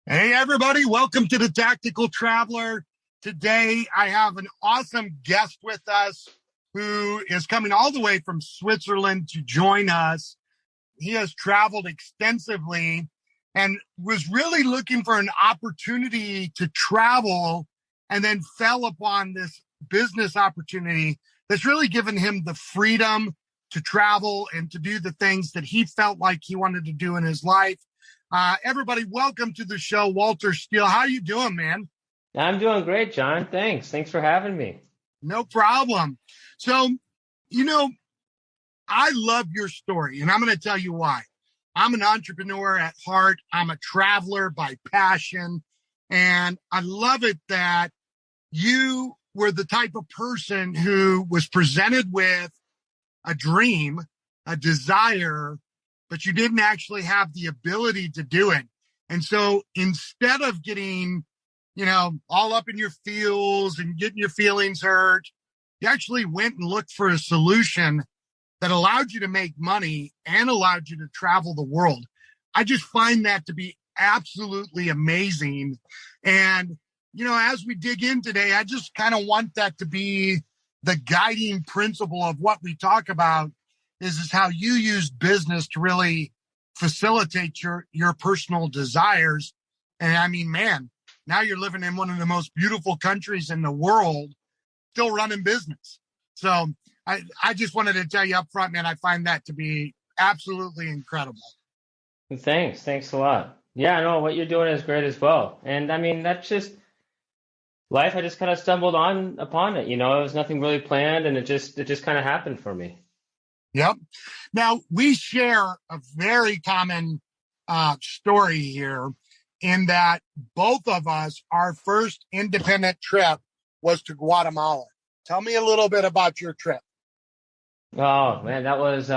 Hey, everybody, welcome to the Tactical Traveler. Today, I have an awesome guest with us who is coming all the way from Switzerland to join us. He has traveled extensively and was really looking for an opportunity to travel and then fell upon this business opportunity that's really given him the freedom to travel and to do the things that he felt like he wanted to do in his life. Everybody, welcome to the show, Walter Steele. How you doing, man? I'm doing great, John. Thanks. Thanks for having me. No problem. So, you know, I love your story, and I'm going to tell you why. I'm an entrepreneur at heart. I'm a traveler by passion, and I love it that you were the type of person who was presented with a dream, a desire, but you didn't actually have the ability to do it. And so instead of getting, all up in your feels and getting your feelings hurt, you actually went and looked for a solution that allowed you to make money and allowed you to travel the world. I just find that to be absolutely amazing. And, as we dig in today, I just kind of want that to be the guiding principle of what we talk about is how you use business to really facilitate your personal desires. And I mean, man, now you're living in one of the most beautiful countries in the world, still running business. So I just wanted to tell you up front, man, I find that to be absolutely incredible. Thanks. Thanks a lot. Yeah, no, what you're doing is great as well. And I mean, that's just life. I just kind of stumbled upon it. It was nothing really planned, and it just kind of happened for me. Yep. Now, we share a very common story here in that both of us, our first independent trip was to Guatemala. Tell me a little bit about your trip. Oh, man, that was,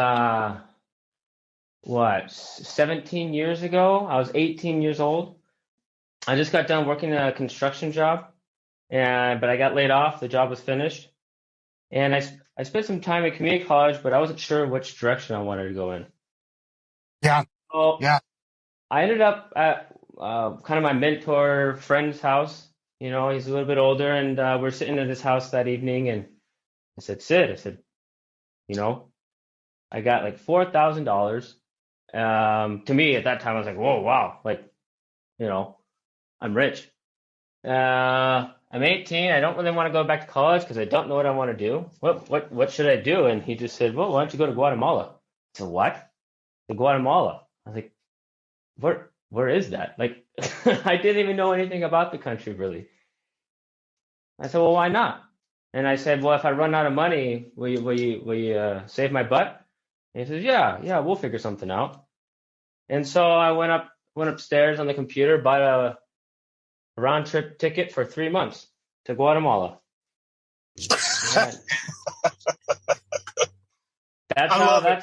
17 years ago? I was 18 years old. I just got done working a construction job, but I got laid off. The job was finished. And I spent some time at community college, but I wasn't sure which direction I wanted to go in. Yeah. So Yeah. I ended up at kind of my mentor friend's house. He's a little bit older, and we're sitting in his house that evening. And I said, Sid, I got like $4,000. To me at that time, I was like, whoa, wow, like, I'm rich. I'm 18. I don't really want to go back to college because I don't know what I want to do. What should I do? And he just said, well, why don't you go to Guatemala? I said, what? To Guatemala? I was like, where is that? Like, I didn't even know anything about the country really. I said, well, why not? And I said, well, if I run out of money, will you save my butt? And he says, yeah, we'll figure something out. And so I went upstairs on the computer, bought a round trip ticket for 3 months to Guatemala. That's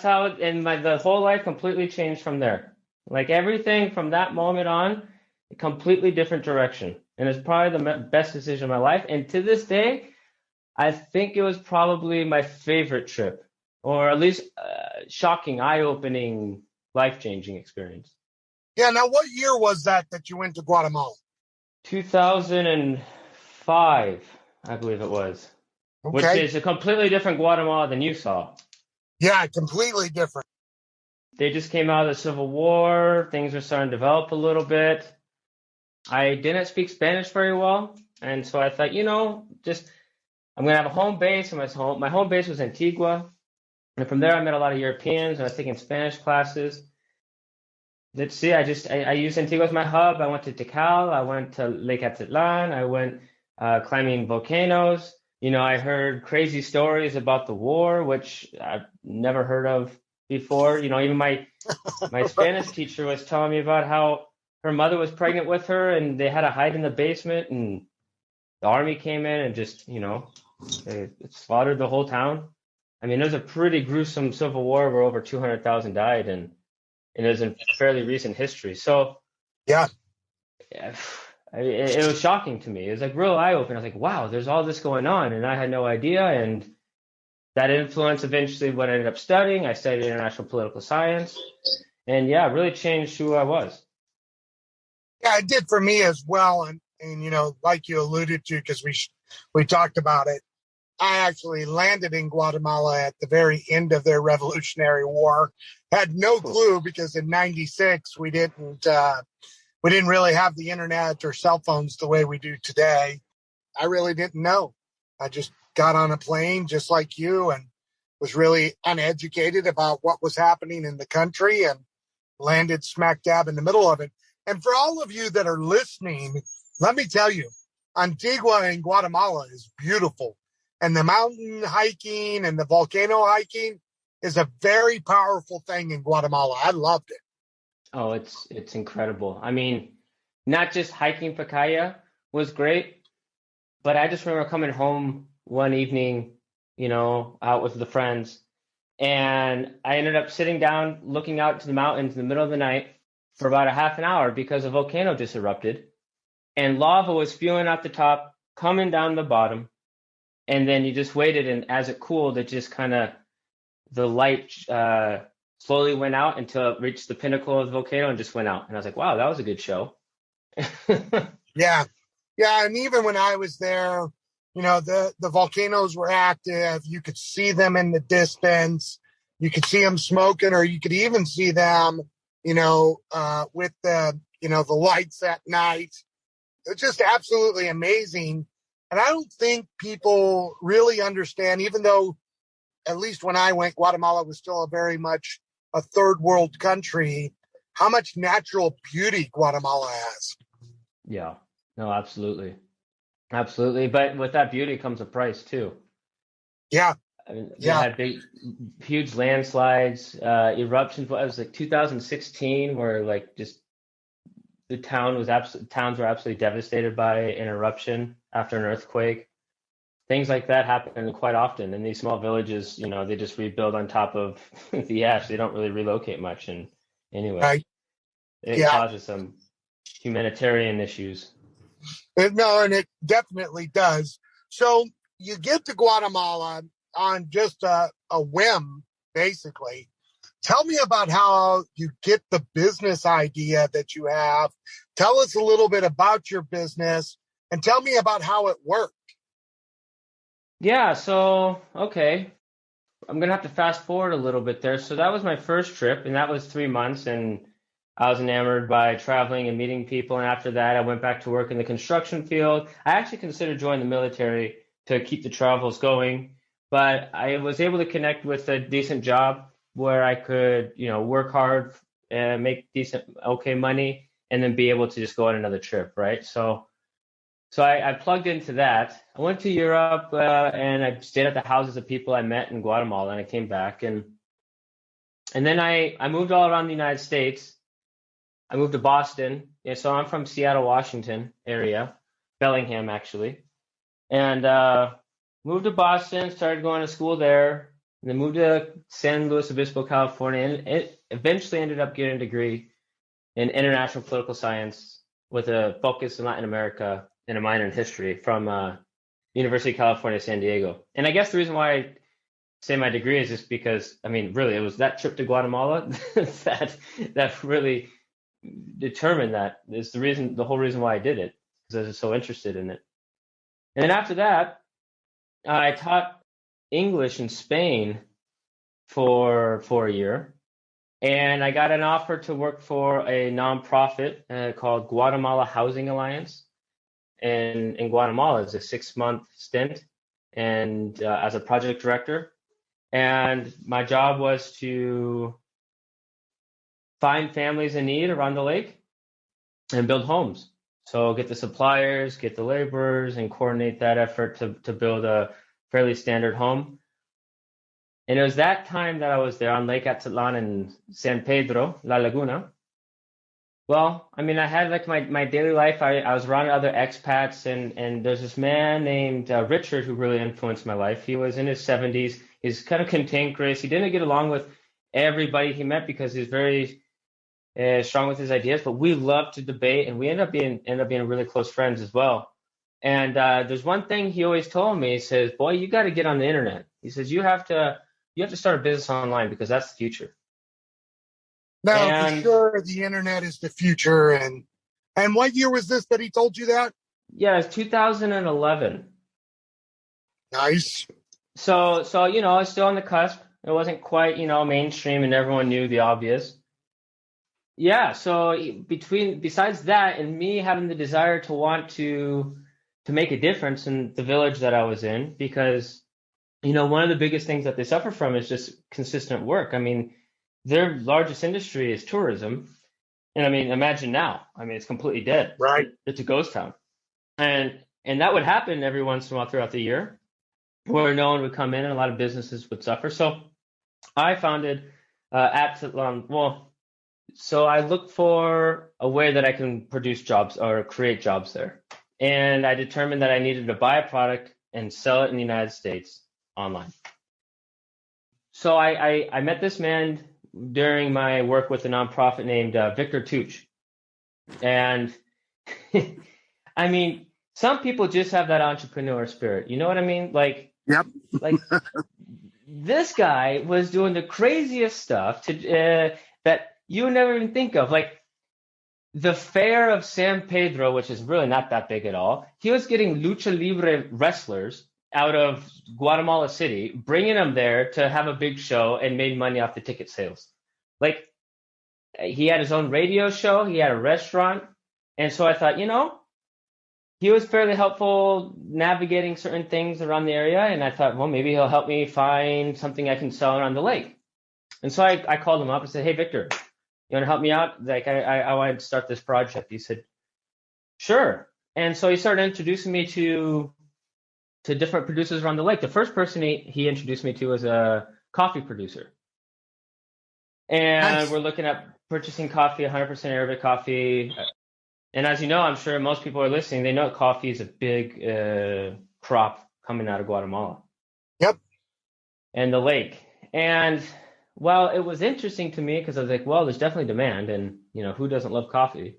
how the whole life completely changed from there. Like everything from that moment on, a completely different direction. And it's probably the best decision of my life. And to this day, I think it was probably my favorite trip, or at least shocking, eye-opening, life-changing experience. Yeah. Now, what year was that you went to Guatemala? 2005, I believe it was, which is a completely different Guatemala than you saw. Yeah, completely different. They just came out of the Civil War. Things were starting to develop a little bit. I didn't speak Spanish very well, and so I thought, I'm going to have a home base, and my home base was Antigua. And from there, I met a lot of Europeans, and I was taking Spanish classes. Let's see, I used Antigua as my hub. I went to Tikal. I went to Lake Atitlan. I went climbing volcanoes. I heard crazy stories about the war, which I've never heard of before. Even my Spanish teacher was telling me about how her mother was pregnant with her, and they had to hide in the basement, and the army came in and just, they slaughtered the whole town. I mean, it was a pretty gruesome civil war where over 200,000 died, and it was in fairly recent history. So, yeah, it was shocking to me. It was like real eye-opening. I was like, wow, there's all this going on, and I had no idea. And that influenced eventually what I ended up studying. I studied international political science, and yeah, it really changed who I was. Yeah, Yeah, it did for me as well. And like you alluded to, because we talked about it, I actually landed in Guatemala at the very end of their Revolutionary War. Had no clue because in '96 we didn't really have the internet or cell phones the way we do today. I really didn't know. I just got on a plane just like you and was really uneducated about what was happening in the country and landed smack dab in the middle of it. And for all of you that are listening, let me tell you, Antigua in Guatemala is beautiful. And the mountain hiking and the volcano hiking is a very powerful thing in Guatemala. I loved it. Oh, it's incredible. I mean, not just hiking Pacaya was great, but I just remember coming home one evening, out with the friends, and I ended up sitting down, looking out to the mountains in the middle of the night for about a half an hour because a volcano just erupted, and lava was spewing out the top, coming down the bottom, and then you just waited, and as it cooled, it just kind of the light slowly went out until it reached the pinnacle of the volcano and just went out. And I was like, wow, that was a good show. Yeah. Yeah. And even when I was there, the volcanoes were active. You could see them in the distance. You could see them smoking, or you could even see them, with the lights at night. It's just absolutely amazing. And I don't think people really understand, even though at least when I went, Guatemala was still a very much a third world country, how much natural beauty Guatemala has. Yeah, no, absolutely. Absolutely. But with that beauty comes a price too. Yeah. I mean, they Yeah. had huge landslides, eruptions. It was like 2016 where like just the towns were absolutely devastated by an eruption after an earthquake. Things like that happen quite often in these small villages. They just rebuild on top of the ash. They don't really relocate much. And anyway, Right. it causes some humanitarian issues. No, and it definitely does. So you get to Guatemala on just a whim, basically. Tell me about how you get the business idea that you have. Tell us a little bit about your business and tell me about how it worked. Yeah, so, okay. I'm going to have to fast forward a little bit there. So that was my first trip, and that was 3 months, and I was enamored by traveling and meeting people. And after that, I went back to work in the construction field. I actually considered joining the military to keep the travels going, but I was able to connect with a decent job where I could, work hard and make okay money, and then be able to just go on another trip, right? So I plugged into that. I went to Europe and I stayed at the houses of people I met in Guatemala, and I came back and then I moved all around the United States. I moved to Boston. Yeah, so I'm from Seattle, Washington area, Bellingham actually, and moved to Boston. Started going to school there, and then moved to San Luis Obispo, California, and it eventually ended up getting a degree in international political science with a focus in Latin America and a minor in history from University of California, San Diego. And I guess the reason why I say my degree is just because, I mean, really, it was that trip to Guatemala that really determined that. It's the whole reason why I did it, because I was so interested in it. And then after that, I taught English in Spain for a year. And I got an offer to work for a nonprofit called Guatemala Housing Alliance. And in Guatemala, it's a 6-month stint and as a project director. And my job was to find families in need around the lake and build homes. So get the suppliers, get the laborers, and coordinate that effort to build a fairly standard home. And it was that time that I was there on Lake Atitlan in San Pedro, La Laguna. Well, I mean, I had like my daily life. I was around other expats, and there's this man named Richard who really influenced my life. He was in his 70s. He's kind of cantankerous. He didn't get along with everybody he met because he's very strong with his ideas. But we loved to debate, and we ended up being really close friends as well. And there's one thing he always told me. He says, "Boy, you got to get on the internet." He says, "You have to start a business online because that's the future." No, for sure, the internet is the future, and And what year was this that he told you that? Yeah, it's 2011. Nice. So it's still on the cusp. It wasn't quite, mainstream and everyone knew the obvious. Yeah, so besides that and me having the desire to want to make a difference in the village that I was in, because one of the biggest things that they suffer from is just consistent work. I mean, their largest industry is tourism. And I mean, imagine now. I mean, it's completely dead. Right. It's a ghost town. And that would happen every once in a while throughout the year, where no one would come in and a lot of businesses would suffer. So I founded so I looked for a way that I can produce jobs or create jobs there. And I determined that I needed to buy a product and sell it in the United States online. So I met this man during my work with a nonprofit named Victor Tuch. And I mean, some people just have that entrepreneur spirit. You know what I mean? Yep. Like this guy was doing the craziest stuff that you would never even think of. Like the fair of San Pedro, which is really not that big at all. He was getting lucha libre wrestlers out of Guatemala City, bringing them there to have a big show and made money off the ticket sales. Like he had his own radio show, he had a restaurant. And so I thought, he was fairly helpful navigating certain things around the area. And I thought, well, maybe he'll help me find something I can sell around the lake. And so I called him up and said, hey, Victor, you want to help me out? Like, I wanted to start this project. He said, sure. And so he started introducing me to different producers around the lake. The first person he introduced me to was a coffee producer. And Nice. We're looking at purchasing coffee, 100% Arabic coffee. And as you know, I'm sure most people are listening, they know coffee is a big crop coming out of Guatemala. Yep. And the lake. And well, it was interesting to me because I was like, well, there's definitely demand, and who doesn't love coffee?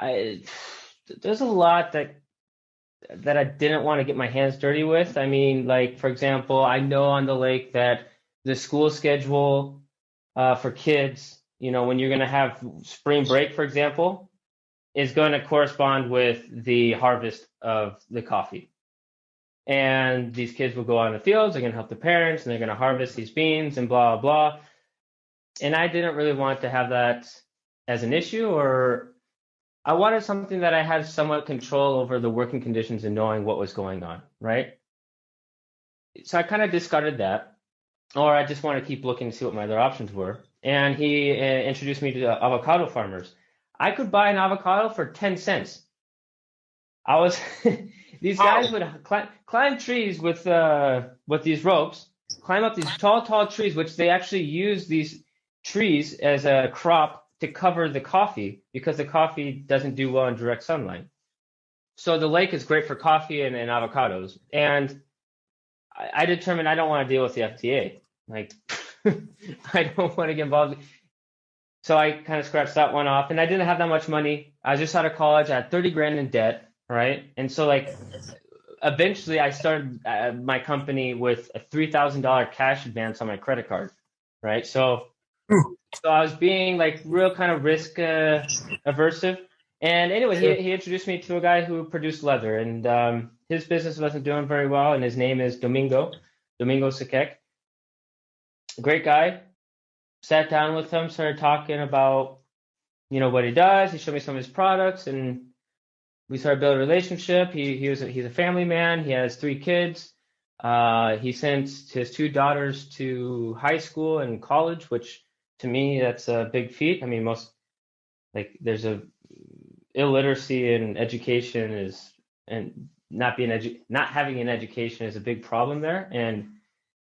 There's a lot that I didn't want to get my hands dirty with. I mean, like for example, I know on the lake that the school schedule for kids, when you're going to have spring break, for example, is going to correspond with the harvest of the coffee. And these kids will go out in the fields, they're going to help the parents, and they're going to harvest these beans and blah, blah. And I didn't really want to have that as an issue, or I wanted something that I had somewhat control over the working conditions and knowing what was going on, right? So I kind of discarded that, or I just want to keep looking to see what my other options were. And he introduced me to avocado farmers. I could buy an avocado for 10 cents. These guys would climb trees with these ropes, climb up these tall trees, which they actually use these trees as a crop to cover the coffee because the coffee doesn't do well in direct sunlight. So the lake is great for coffee and avocados. And I determined I don't want to deal with the FDA. Like, I don't want to get involved. So I kind of scratched that one off, and I didn't have that much money. I was just out of college. I had 30 grand in debt. Right. And so eventually I started my company with a $3,000 cash advance on my credit card. Right. So I was being like real kind of risk aversive. And anyway, he introduced me to a guy who produced leather, and his business wasn't doing very well. And his name is Domingo Sakek. Great guy. Sat down with him, started talking about, what he does. He showed me some of his products, and we started building a relationship. He's a family man. He has 3 kids. He sent his 2 daughters to high school and college, which to me, that's a big feat. I mean, there's a illiteracy in education and not having an education is a big problem there. And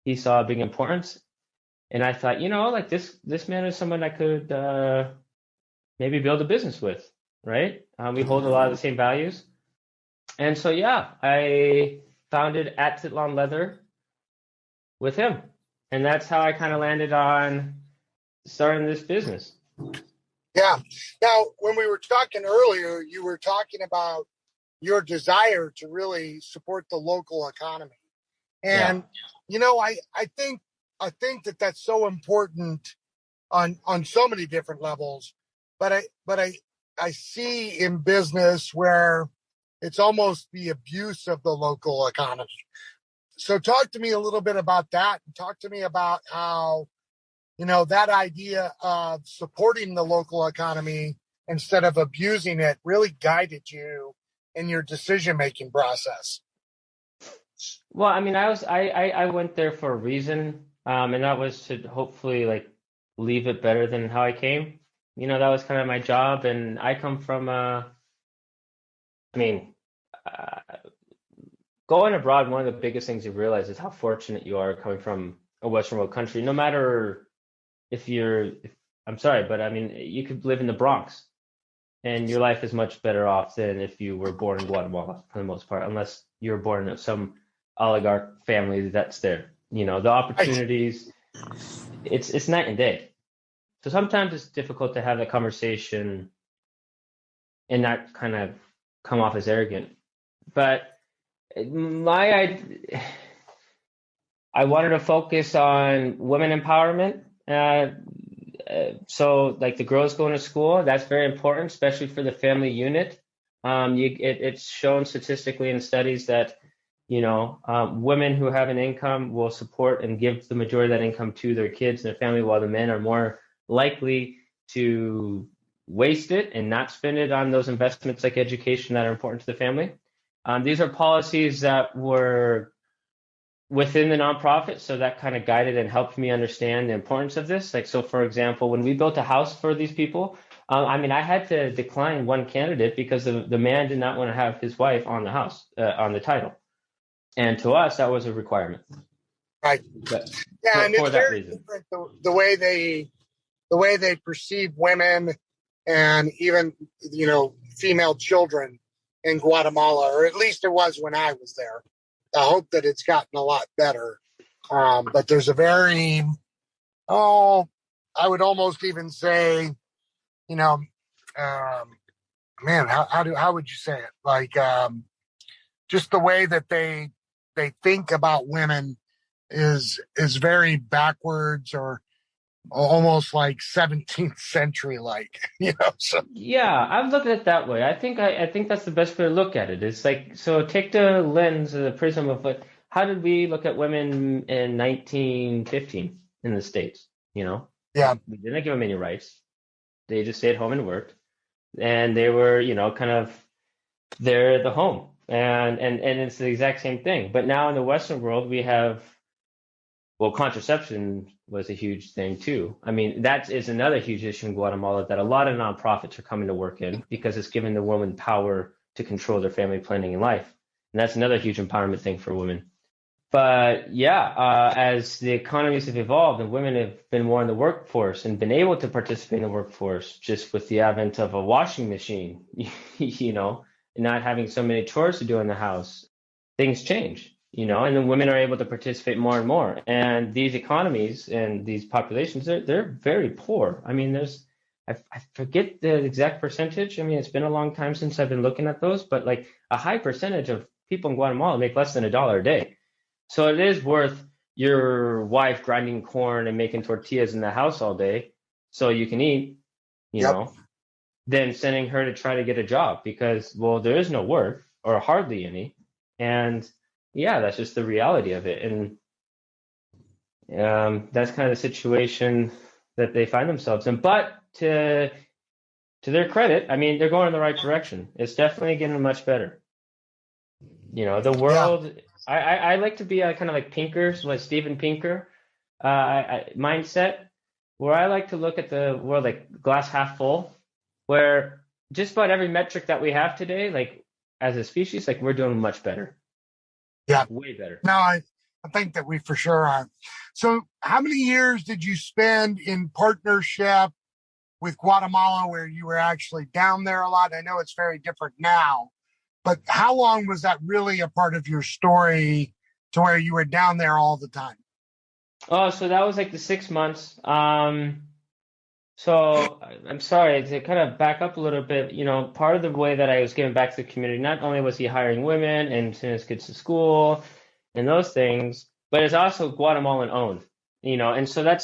he saw a big importance. And I thought, this man is someone I could maybe build a business with. Right? We hold a lot of the same values. And so, I founded Atitlan Leather with him. And that's how I kind of landed on starting this business. Yeah. Now, when we were talking earlier, you were talking about your desire to really support the local economy. And, I think that that's so important on so many different levels. But I see in business where it's almost the abuse of the local economy. So talk to me a little bit about that. Talk to me about how, that idea of supporting the local economy instead of abusing it really guided you in your decision-making process. Well, I mean, I went there for a reason, and that was to hopefully like leave it better than how I came. That was kind of my job, and I come from I mean, uh, going abroad, one of the biggest things you realize is how fortunate you are coming from a Western world country. No matter I'm sorry, but I mean, you could live in the Bronx and your life is much better off than if you were born in Guatemala for the most part, unless you're born in some oligarch family that's there. The opportunities, it's night and day. So sometimes it's difficult to have that conversation and not kind of come off as arrogant. But I wanted to focus on women empowerment. So like the girls going to school, that's very important, especially for the family unit. It's shown statistically in studies that, women who have an income will support and give the majority of that income to their kids and their family, while the men are more likely to waste it and not spend it on those investments like education that are important to the family. These are policies that were within the nonprofit, so that kind of guided and helped me understand the importance of this. Like, so for example, when we built a house for these people, I had to decline one candidate because the man did not want to have his wife on the house, on the title. And to us, that was a requirement. Right. But yeah, and for it's that very reason. different the way they perceive women and even female children in Guatemala, or at least it was when I was there. I hope that it's gotten a lot better. But there's a very, I would almost even say, man, how would you say it? Like, just the way that they think about women is very backwards, or almost like 17th century, so. Yeah, I've looked at it that way. I think that's the best way to look at it. It's like, so take the lens of the prism of like, how did we look at women in 1915 in the States? Yeah. We didn't give them any rights. They just stayed home and worked, and they were, kind of they're the home, and it's the exact same thing. But now in the Western world, we have, well, contraception was a huge thing too. I mean, that is another huge issue in Guatemala that a lot of nonprofits are coming to work in, because it's giving the woman power to control their family planning in life. And that's another huge empowerment thing for women. But yeah, as the economies have evolved and women have been more in the workforce and been able to participate in the workforce, just with the advent of a washing machine, and not having so many chores to do in the house, things change. And then women are able to participate more and more. And these economies and these populations, they're very poor. I mean, I forget the exact percentage. I mean, it's been a long time since I've been looking at those, but like a high percentage of people in Guatemala make less than $1 a day. So it is worth your wife grinding corn and making tortillas in the house all day so you can eat, than sending her to try to get a job, because, well, there is no work or hardly any. And yeah, that's just the reality of it. And that's kind of the situation that they find themselves in. But to their credit, I mean, they're going in the right direction. It's definitely getting much better. The world, yeah. I like to be kind of like Pinker's, like Steven Pinker mindset, where I like to look at the world like glass half full, where just about every metric that we have today, like as a species, like we're doing much better. Yeah. Way better. No, I think that we for sure are. So how many years did you spend in partnership with Guatemala, where you were actually down there a lot? I know it's very different now, but how long was that really a part of your story to where you were down there all the time? Oh, so that was like the 6 months. So I'm sorry to kind of back up a little bit. Part of the way that I was giving back to the community, not only was he hiring women and sending his kids to school and those things, but it's also Guatemalan owned, and so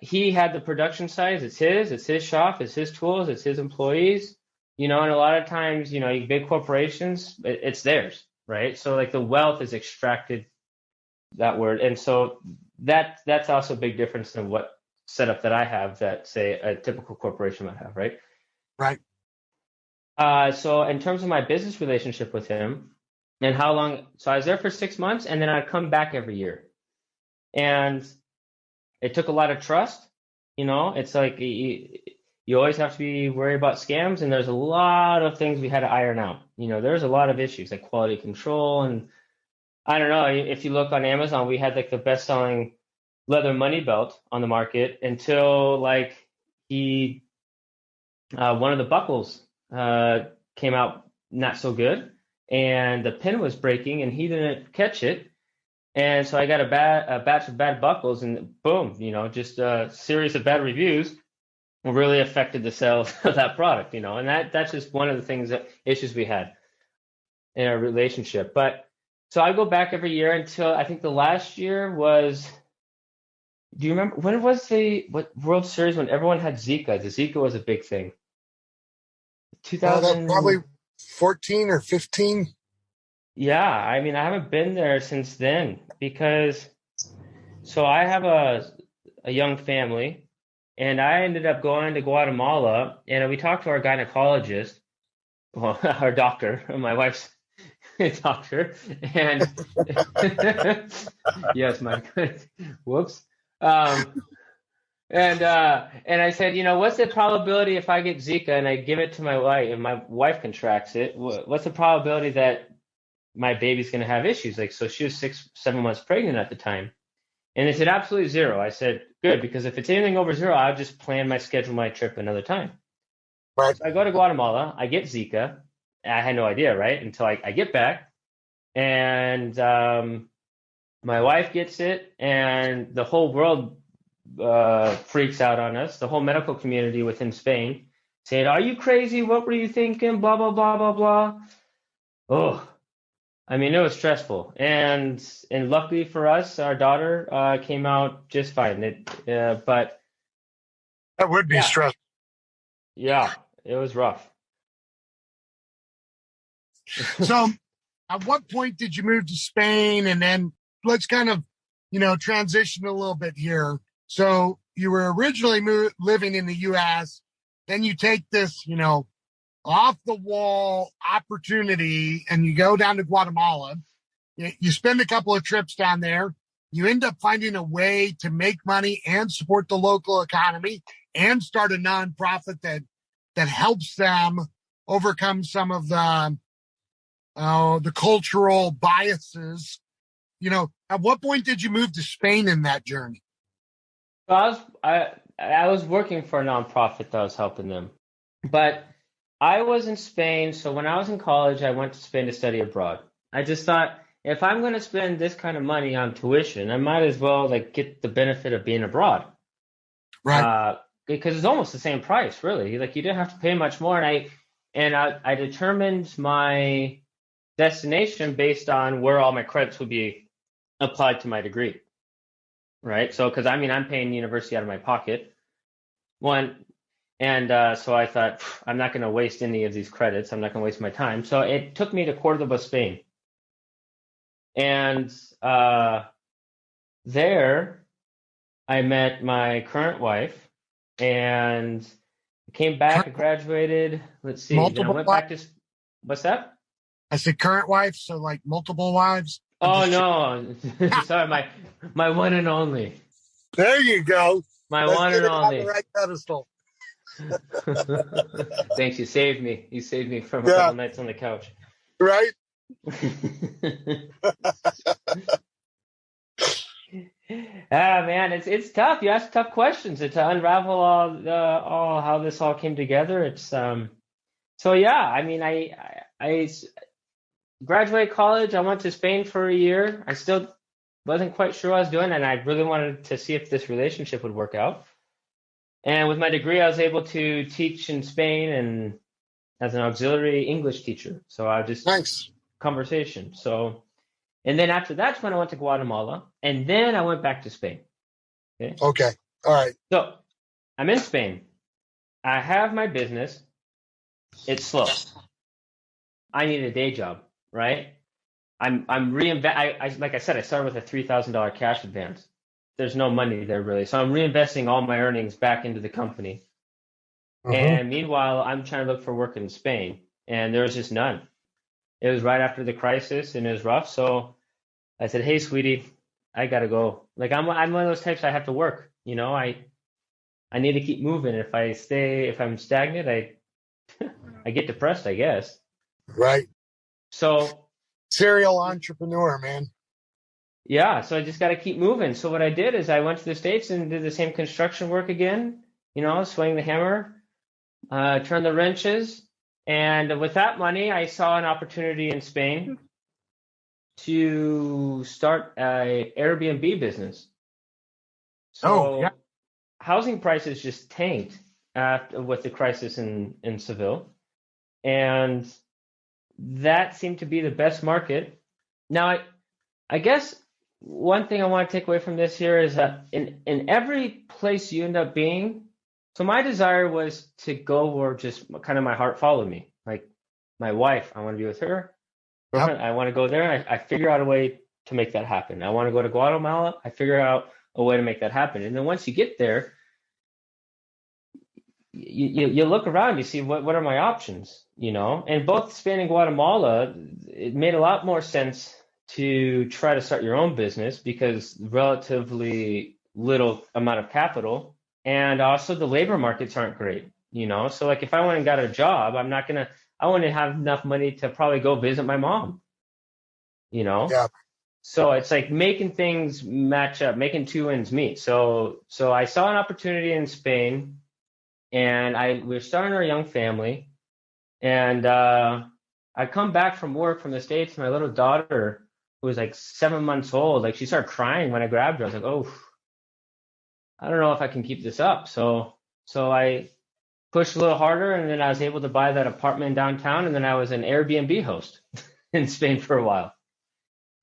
he had the production side. It's his shop, it's his tools, it's his employees. and a lot of times, big corporations, it's theirs, right? So like the wealth is extracted, that word. And so that's also a big difference than what setup that I have that, say, a typical corporation might have, right? Right. So in terms of my business relationship with him and how long, so I was there for 6 months and then I'd come back every year. And it took a lot of trust. It's like you always have to be worried about scams, and there's a lot of things we had to iron out. There's a lot of issues like quality control, and I don't know, if you look on Amazon, we had like the best-selling leather money belt on the market until like he one of the buckles came out not so good, and the pin was breaking, and he didn't catch it. And so I got a batch of bad buckles, and boom, just a series of bad reviews really affected the sales of that product, and that's just one of the issues we had in our relationship. But so I go back every year until I think the last year was, do you remember when was what World Series when everyone had Zika? The Zika was a big thing. That's probably 2000. 14 or 15. Yeah, I mean, I haven't been there since then because so I have a young family, and I ended up going to Guatemala, and we talked to our gynecologist, well, our doctor, my wife's doctor, and yes, my whoops. And I said, what's the probability if I get Zika and I give it to my wife and my wife contracts it? What's the probability that my baby's going to have issues? Like, so she was 7 months pregnant at the time. And they said, absolutely zero. I said, good, because if it's anything over zero, I'll just plan my trip another time. Right. So I go to Guatemala, I get Zika. I had no idea, right? Until I get back, and my wife gets it, and the whole world freaks out on us. The whole medical community within Spain saying, are you crazy? What were you thinking? Blah, blah, blah, blah, blah. Oh, I mean, it was stressful, and luckily for us, our daughter came out just fine. But That would be stressful. Yeah, it was rough. So, at what point did you move to Spain? And then let's kind of, transition a little bit here. So, you were originally living in the U.S., then you take this, off the wall opportunity and you go down to Guatemala. You spend a couple of trips down there. You end up finding a way to make money and support the local economy and start a nonprofit that helps them overcome some of the cultural biases. At what point did you move to Spain in that journey? So I was working for a nonprofit that was helping them, but I was in Spain. So when I was in college, I went to Spain to study abroad. I just thought, if I'm going to spend this kind of money on tuition, I might as well get the benefit of being abroad. Right. Because it's almost the same price, really. Like you didn't have to pay much more. And I determined my destination based on where all my credits would be applied to my degree. Right. So, because I'm paying university out of my pocket. So I thought, I'm not going to waste any of these credits. I'm not going to waste my time. So it took me to Cordoba, Spain. And there I met my current wife and came back, I graduated. Let's see. Then I went back to, what's that? I said current wife, so like multiple wives. Oh, no. Sorry, my one and only. There you go. Let's one and only. On the right pedestal. Thanks, you saved me. You saved me from a couple nights on the couch. Right? Man, it's tough. You ask tough questions to unravel all how this all came together. It's so yeah. I graduated college. I went to Spain for a year. I still wasn't quite sure what I was doing, and I really wanted to see if this relationship would work out. And with my degree, I was able to teach in Spain and as an auxiliary English teacher. So I just conversation. So, and then after that's when I went to Guatemala, and then I went back to Spain. Okay. All right. So I'm in Spain. I have my business. it's slow. I need a day job, right? I'm reinvest. I like I said, I started with a $3,000 cash advance. There's no money there really, so I'm reinvesting all my earnings back into the company. Uh-huh. And meanwhile, I'm trying to look for work in Spain, and there was just none. It was right after the crisis, and it was rough. So I said, "Hey, sweetie, I gotta go." Like I'm one of those types. I have to work. I need to keep moving. If I'm stagnant, I get depressed, I guess. Right. So Serial entrepreneur, man. yeah, so I just got to keep moving. So what I did is I went to the States and did the same construction work again. Swing the hammer, turn the wrenches, and with that money, I saw an opportunity in Spain to start a Airbnb business. Oh, yeah. So housing prices just tanked with the crisis in Seville, and that seemed to be the best market. Now, I guess one thing I want to take away from this here is that in every place you end up being, so my desire was to go where just kind of my heart followed me. Like my wife, I want to be with her. Yep. I want to go there. I figure out a way to make that happen. I want to go to Guatemala. I figure out a way to make that happen. And then once you get there, you look around, you see what are my options, And both Spain and Guatemala, it made a lot more sense to try to start your own business because relatively little amount of capital, and also the labor markets aren't great, So like if I went and got a job, I wouldn't have enough money to probably go visit my mom, Yeah. So it's like making things match up, making two ends meet. So I saw an opportunity in Spain, and we were starting our young family, and I come back from work from the States. My little daughter, who was like 7 months old, like she started crying when I grabbed her. I was like, oh, I don't know if I can keep this up. So I pushed a little harder, and then I was able to buy that apartment downtown, and then I was an Airbnb host in Spain for a while.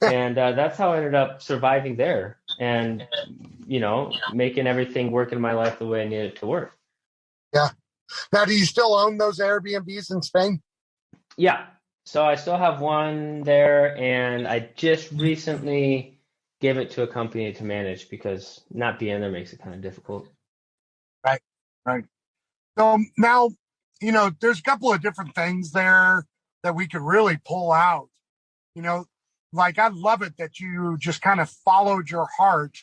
And that's how I ended up surviving there and, making everything work in my life the way I needed it to work. Yeah. Now, do you still own those Airbnbs in Spain? Yeah. So I still have one there, and I just recently gave it to a company to manage because not being there makes it kind of difficult. Right. Right. So now, there's a couple of different things there that we could really pull out. Like I love it that you just kind of followed your heart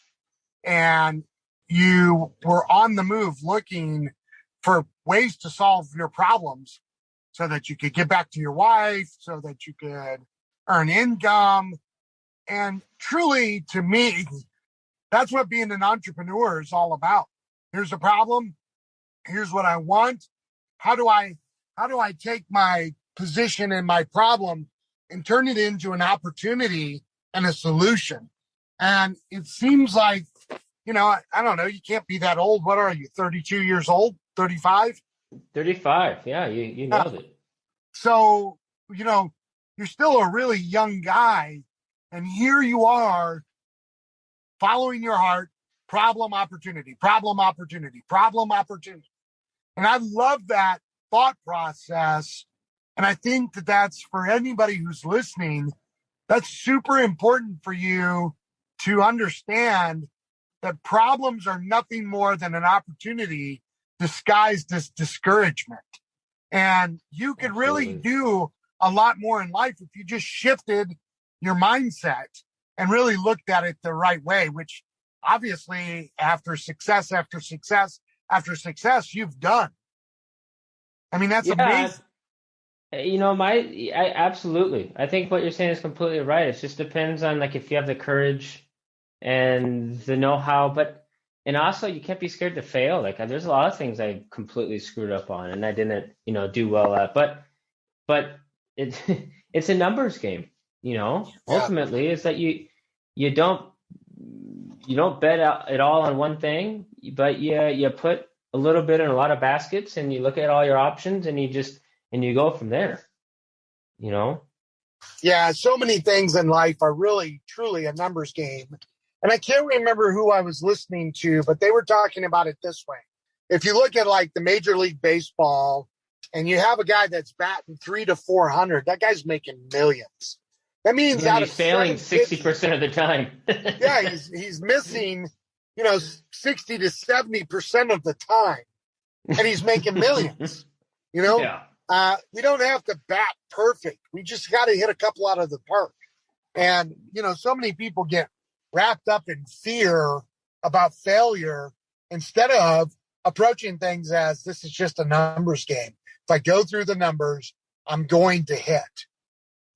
and you were on the move looking for ways to solve your problems so that you could get back to your wife, so that you could earn income. And truly, to me, that's what being an entrepreneur is all about. Here's a problem. Here's what I want. How do I take my position and my problem and turn it into an opportunity and a solution? And it seems like, I don't know, you can't be that old. What are you, 32 years old, 35? 35. Yeah, you nailed it. So, you're still a really young guy. And here you are following your heart, problem, opportunity, problem, opportunity, problem, opportunity. And I love that thought process. And I think that that's for anybody who's listening, that's super important for you to understand that problems are nothing more than an opportunity disguised as discouragement. And you could really do a lot more in life if you just shifted your mindset and really looked at it the right way, which obviously after success, after success, after success, you've done. I mean, that's amazing. Absolutely. I think what you're saying is completely right. It just depends on like if you have the courage and the know-how, and also you can't be scared to fail. Like there's a lot of things I completely screwed up on and I didn't, do well at, but it it's a numbers game, Yeah. Ultimately it's that you don't bet it all on one thing, but you put a little bit in a lot of baskets and you look at all your options and you go from there, Yeah, so many things in life are really, truly a numbers game. And I can't remember who I was listening to, but they were talking about it this way. If you look at like the Major League Baseball and you have a guy that's batting 300 to 400, that guy's making millions. That means And out he's of failing 7 pitches, 60% of the time. yeah, he's missing, 60 to 70% of the time, and he's making millions. You know, Yeah. we don't have to bat perfect. We just got to hit a couple out of the park. And so many people get wrapped up in fear about failure instead of approaching things as this is just a numbers game. If I go through the numbers, I'm going to hit.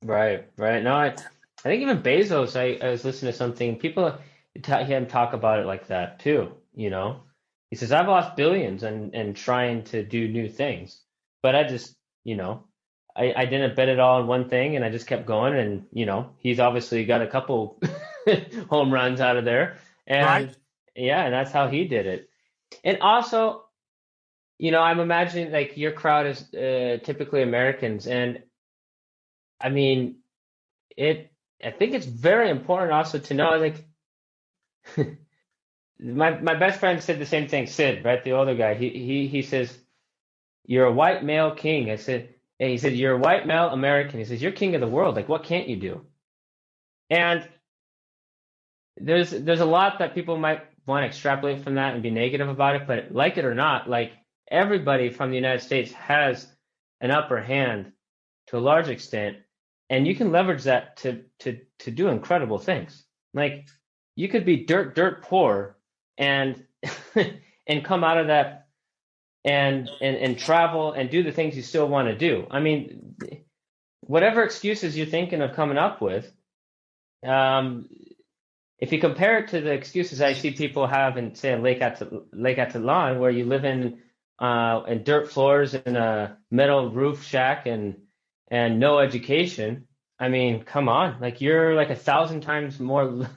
Right, right. No, I think even Bezos, I was listening to something, people hear him talk about it like that too, you know. He says, I've lost billions and trying to do new things. But I just, I didn't bet it all on one thing and I just kept going and, he's obviously got a couple home runs out of there. Right? And yeah, and that's how he did it. And also, I'm imagining like your crowd is typically Americans, and I mean, I think it's very important also to know, like, my best friend said the same thing, Sid, right? The older guy. He says, "You're a white male king." I said, and he said, "You're a white male American." He says, "You're king of the world. Like, what can't you do?" And there's a lot that people might want to extrapolate from that and be negative about it, but like it or not, like everybody from the United States has an upper hand to a large extent, and you can leverage that to do incredible things. Like you could be dirt poor and and come out of that and travel and do the things you still want to do. I mean, whatever excuses you're thinking of coming up with, if you compare it to the excuses I see people have in, say, Lake Atitlan, where you live in dirt floors in a metal roof shack and no education, I mean, come on, like you're like 1,000 times more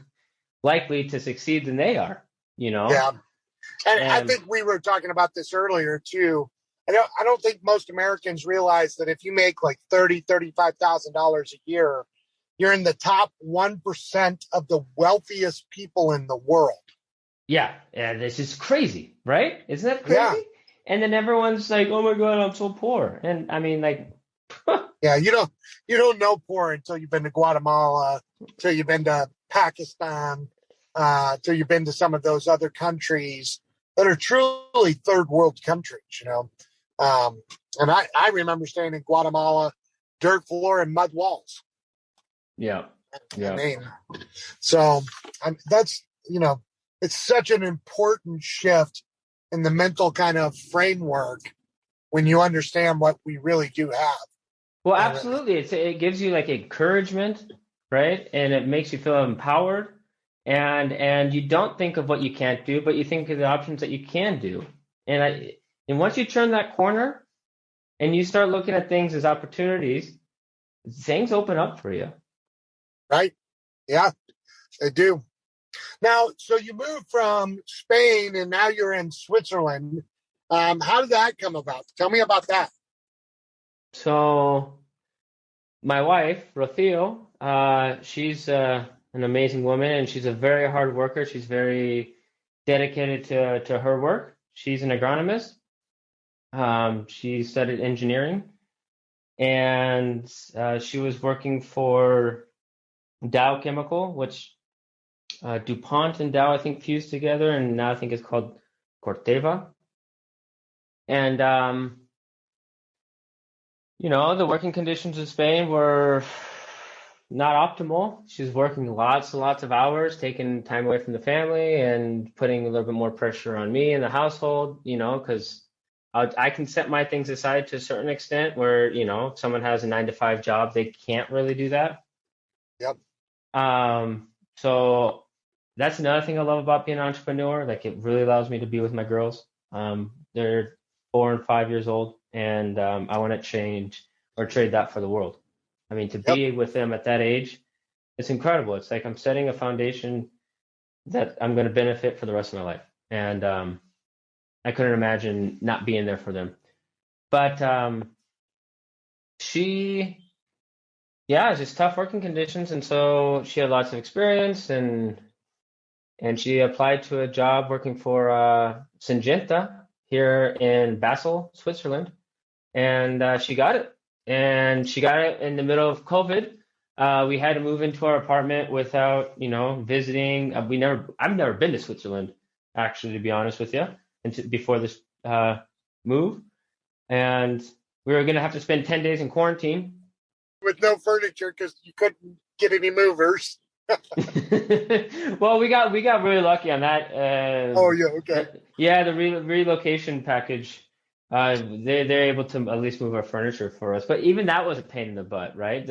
likely to succeed than they are, Yeah. And I think we were talking about this earlier too. I don't think most Americans realize that if you make like $35,000 a year, you're in the top 1% of the wealthiest people in the world. Yeah, this is crazy, right? Isn't that crazy? Yeah. And then everyone's like, "Oh my God, I'm so poor." And I mean, like, Yeah, you don't know poor until you've been to Guatemala, till you've been to Pakistan, till you've been to some of those other countries that are truly third world countries. And I remember staying in Guatemala, dirt floor and mud walls. yeah, I mean, so that's, it's such an important shift in the mental kind of framework when you understand what we really do have. Well, absolutely. It gives you like encouragement, right? And it makes you feel empowered. And you don't think of what you can't do, but you think of the options that you can do. And once you turn that corner and you start looking at things as opportunities, things open up for you. Right? Yeah, they do. Now, so you moved from Spain and now you're in Switzerland. How did that come about? Tell me about that. So my wife, Rocio, she's an amazing woman and she's a very hard worker. She's very dedicated to her work. She's an agronomist. She studied engineering and she was working for Dow Chemical, which DuPont and Dow, I think, fused together, and now I think it's called Corteva. And the working conditions in Spain were not optimal. She was working lots and lots of hours, taking time away from the family and putting a little bit more pressure on me and the household, because I can set my things aside to a certain extent where, if someone has a 9-to-5 job, they can't really do that. Yep. So that's another thing I love about being an entrepreneur. Like it really allows me to be with my girls. They're 4 and 5 years old, and I want to change or trade that for the world. I mean, to be with them at that age, it's incredible. It's like I'm setting a foundation that I'm going to benefit for the rest of my life. And I couldn't imagine not being there for them. But it's just tough working conditions. And so she had lots of experience and she applied to a job working for Syngenta here in Basel, Switzerland. and she got it. And she got it in the middle of COVID. We had to move into our apartment without, visiting. I've never been to Switzerland, actually, to be honest with you, before this move. And we were going to have to spend 10 days in quarantine. With no furniture because you couldn't get any movers. Well, we got really lucky on that. Oh, yeah, okay. Yeah, the relocation package. They're able to at least move our furniture for us, but even that was a pain in the butt, right?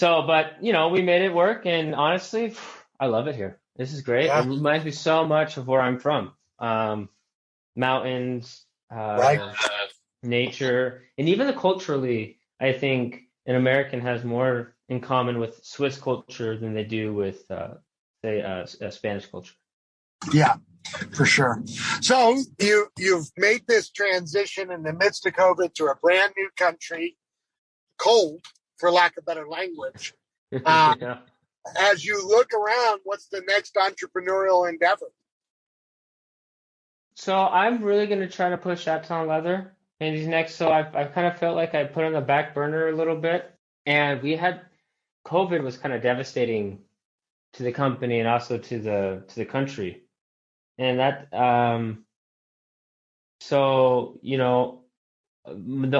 But we made it work, and honestly, I love it here. This is great. Yeah. It reminds me so much of where I'm from. Mountains, Right. nature, and even culturally, I think an American has more in common with Swiss culture than they do with, say, Spanish culture. Yeah, for sure. So you've made this transition in the midst of COVID to a brand new country, cold, for lack of better language. Yeah. As you look around, what's the next entrepreneurial endeavor? So I'm really going to try to push Chaton leather in these next. So I've kind of felt like I put on the back burner a little bit, and COVID was kind of devastating to the company and also to the country, and that the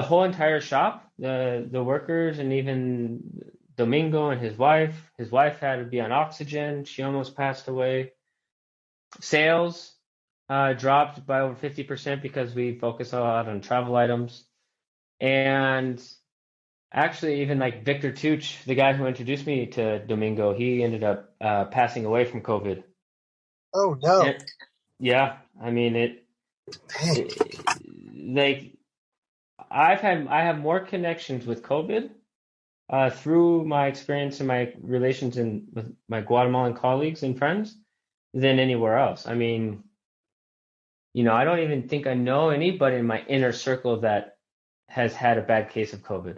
whole entire shop, the workers, and even Domingo and his wife. His wife had to be on oxygen. She almost passed away. Sales dropped by over 50% because we focus a lot on travel items. And actually, even like Victor Tuch, the guy who introduced me to Domingo, he ended up passing away from COVID. Oh, no. And, yeah, I mean like I have more connections with COVID through my experience and my relations with my Guatemalan colleagues and friends than anywhere else. I mean, I don't even think I know anybody in my inner circle that has had a bad case of COVID.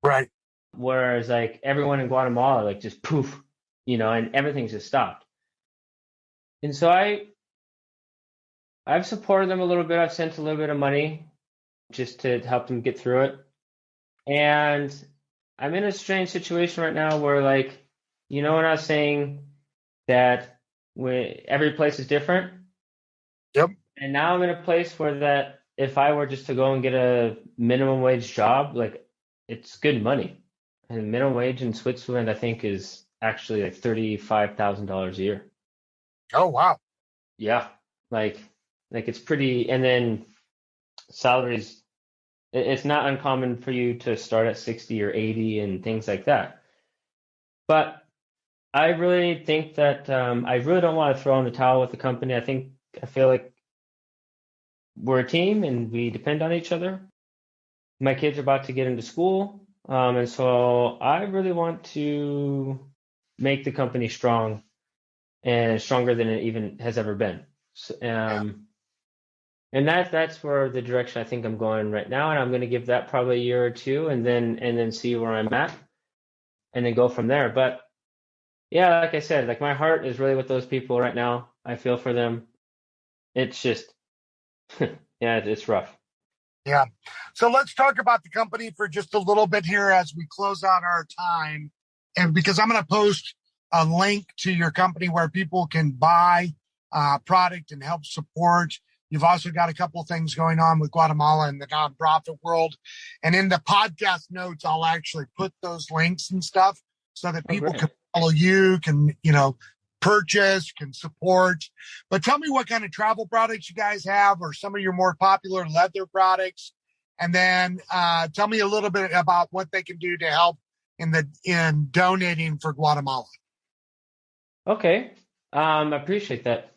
Right. Whereas like everyone in Guatemala, like just poof, and everything's just stopped. And so I've supported them a little bit. I've sent a little bit of money just to help them get through it. And I'm in a strange situation right now where like, when I was saying that every place is different. Yep. And now I'm in a place where that if I were just to go and get a minimum wage job, like it's good money. And minimum wage in Switzerland, I think, is actually like $35,000 a year. Oh, wow. Yeah, like it's pretty. And then salaries, it's not uncommon for you to start at 60 or 80 and things like that. But I really think that I really don't want to throw in the towel with the company. I feel like we're a team and we depend on each other. My kids are about to get into school, and so I really want to make the company strong and stronger than it even has ever been. So, and that's where the direction I think I'm going right now, and I'm going to give that probably a year or two, and then see where I'm at, and then go from there. But yeah, like I said, like my heart is really with those people right now. I feel for them. It's just, yeah, it's rough. Yeah. So let's talk about the company for just a little bit here as we close out our time. And because I'm going to post a link to your company where people can buy product and help support. You've also got a couple of things going on with Guatemala and the nonprofit world. And in the podcast notes, I'll actually put those links and stuff so that people can follow you, can, purchase, can support. But tell me what kind of travel products you guys have or some of your more popular leather products. And then tell me a little bit about what they can do to help in donating for Guatemala. Okay. I appreciate that.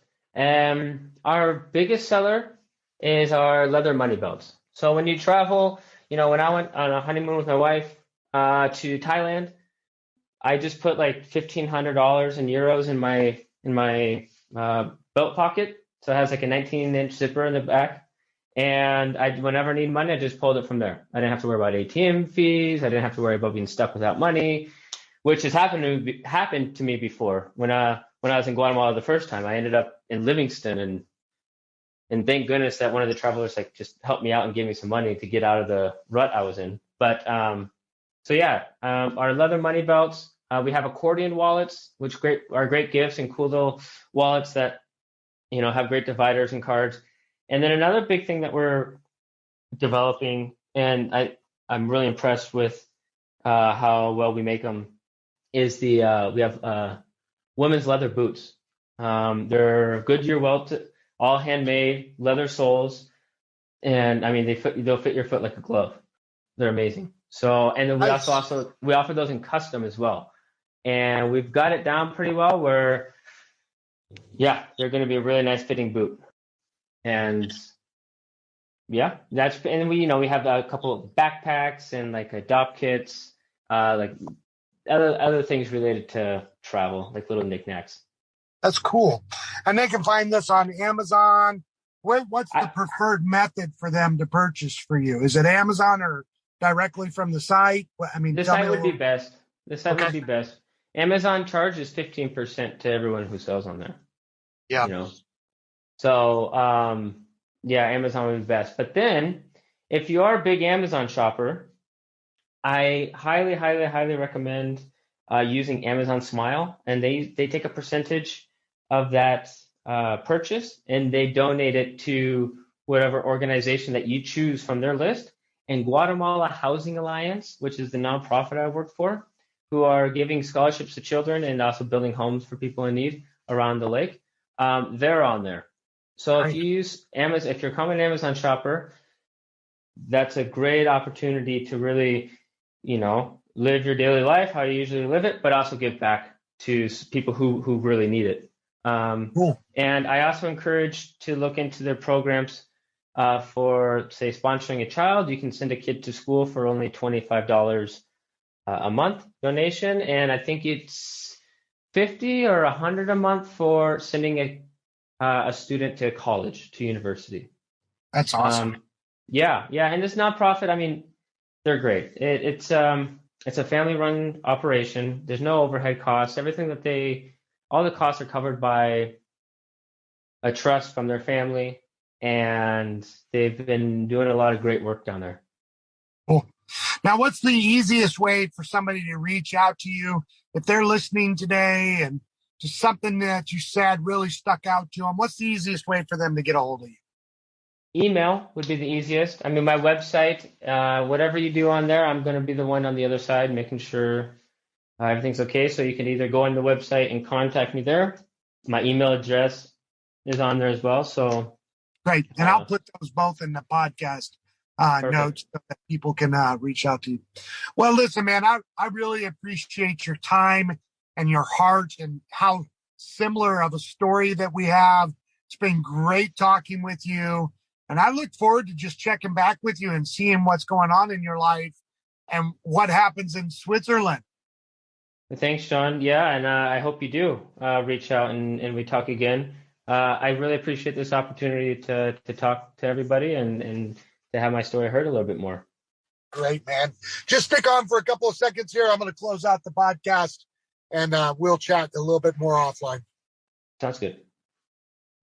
Our biggest seller is our leather money belts. So when you travel, when I went on a honeymoon with my wife to Thailand, I just put like $1,500 in euros in my belt pocket. So it has like a 19-inch zipper in the back. And whenever I need money, I just pulled it from there. I didn't have to worry about ATM fees. I didn't have to worry about being stuck without money, which has happened to me before. When I was in Guatemala the first time, I ended up in Livingston, And thank goodness that one of the travelers like just helped me out and gave me some money to get out of the rut I was in. But so yeah, our leather money belts. We have accordion wallets, which are great gifts and cool little wallets that have great dividers and cards. And then another big thing that we're developing, and I'm really impressed with how well we make them, is we have women's leather boots. They're Goodyear welted, all handmade, leather soles, and I mean they'll fit your foot like a glove. They're amazing. So, and then we also we offer those in custom as well, and we've got it down pretty well where, yeah, they're going to be a really nice fitting boot, and yeah, and we have a couple of backpacks and like adopt kits, like other things related to travel, like little knickknacks. That's cool. And they can find this on Amazon. What's the preferred method for them to purchase for you? Is it Amazon or directly from the site? I mean, the site would be best. The site would be best. Amazon charges 15% to everyone who sells on there. Yeah. So, yeah, Amazon would be best. But then, if you are a big Amazon shopper, I highly, highly, highly recommend using Amazon Smile, and they take a percentage of that purchase, and they donate it to whatever organization that you choose from their list. And Guatemala Housing Alliance, which is the nonprofit I work for, who are giving scholarships to children and also building homes for people in need around the lake, they're on there. So if you use Amazon, if you're a common Amazon shopper, that's a great opportunity to really, live your daily life how you usually live it, but also give back to people who really need it. Cool. And I also encourage to look into their programs for, say, sponsoring a child. You can send a kid to school for only $25 a month donation, and I think it's $50 or $100 a month for sending a student to college, to university. That's awesome. Yeah, and this nonprofit, I mean, they're great. It's a family-run operation. There's no overhead costs. Everything all the costs are covered by a trust from their family, and they've been doing a lot of great work down there. Cool. Now, what's the easiest way for somebody to reach out to you if they're listening today and just something that you said really stuck out to them? What's the easiest way for them to get a hold of you? Email would be the easiest. I mean, my website, whatever you do on there, I'm going to be the one on the other side making sure everything's okay. So you can either go on the website and contact me there. My email address is on there as well. So great. And I'll put those both in the podcast notes so that people can reach out to you. Well, listen, man, I really appreciate your time and your heart and how similar of a story that we have. It's been great talking with you. And I look forward to just checking back with you and seeing what's going on in your life and what happens in Switzerland. Thanks, Sean. Yeah, and I hope you do reach out and we talk again. I really appreciate this opportunity to talk to everybody and to have my story heard a little bit more. Great, man. Just stick on for a couple of seconds here. I'm going to close out the podcast and we'll chat a little bit more offline. Sounds good.